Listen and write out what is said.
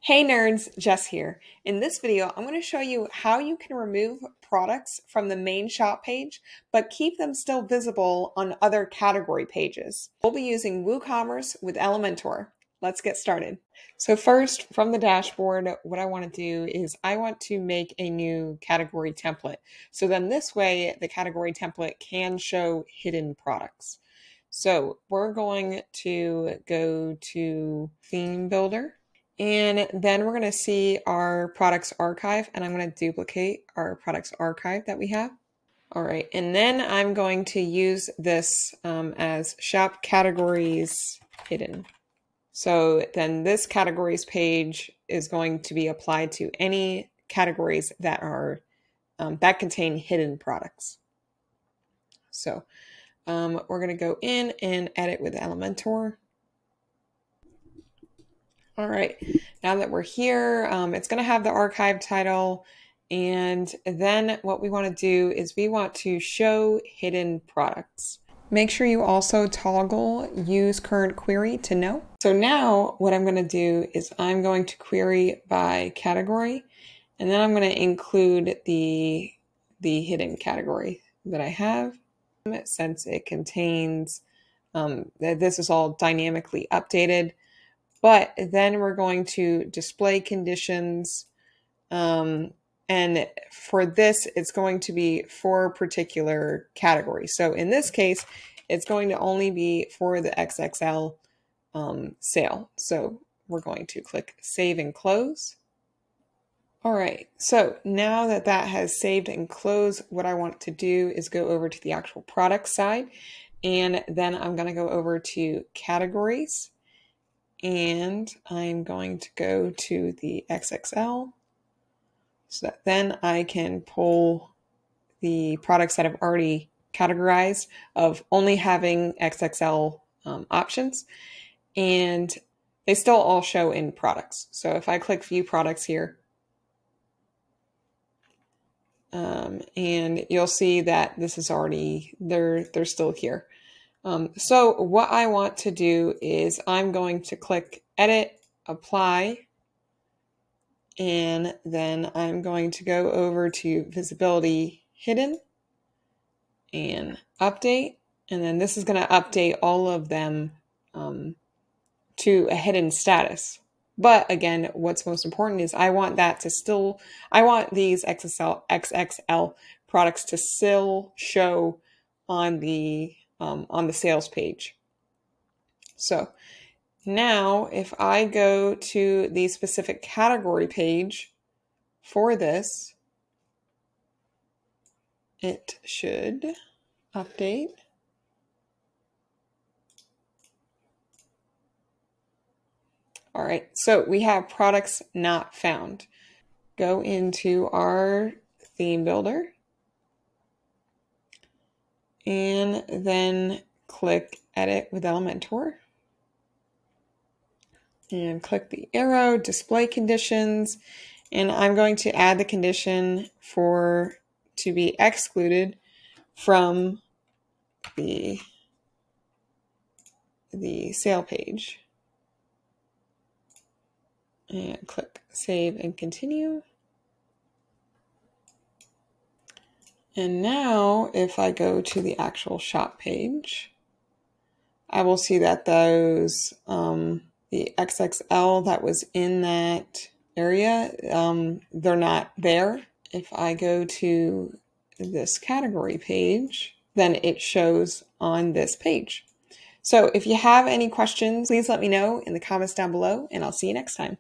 Hey nerds, Jess here. In this video, I'm going to show you how you can remove products from the main shop page, but keep them still visible on other category pages. We'll be using Woocommerce with Elementor. Let's get started. So first, from the dashboard, what I want to do is I want to make a new category template. So then this way, the category template can show hidden products. So we're going to go to Theme Builder. And then we're going to see our products archive, and I'm going to duplicate our products archive that we have. All right, and then I'm going to use this as shop categories hidden. So then this categories page is going to be applied to any categories that are that contain hidden products. So we're going to go in and edit with Elementor. All right, now that we're here, it's going to have the archive title. And then what we want to do is we want to show hidden products. Make sure you also toggle use current query to know. So now what I'm going to do is I'm going to query by category, and then I'm going to include the hidden category that I have, since it contains, this is all dynamically updated. But then we're going to display conditions. And for this, it's going to be for a particular category. So in this case, it's going to only be for the XXL sale. So we're going to click Save and Close. All right, so now that that has saved and closed, what I want to do is go over to the actual product side. And then I'm going to go over to Categories. And I'm going to go to the XXL so that then I can pull the products that I've already categorized of only having XXL options. And they still all show in products. So if I click View Products here, and you'll see that this is already, they're still here. So what I want to do is I'm going to click Edit, Apply, and then I'm going to go over to Visibility Hidden and Update, and then this is going to update all of them to a hidden status. But again, what's most important is I want that to still, I want these XXL products to still show on the sales page. So now if I go to the specific category page for this, it should update. All right, so we have products not found. Go into our theme builder and then click Edit with Elementor and click the arrow, Display Conditions, and I'm going to add the condition for to be excluded from the sale page. And click Save and Continue. And now if I go to the actual shop page, I will see that those, the XXL that was in that area, they're not there. If I go to this category page, then it shows on this page. So if you have any questions, please let me know in the comments down below, and I'll see you next time.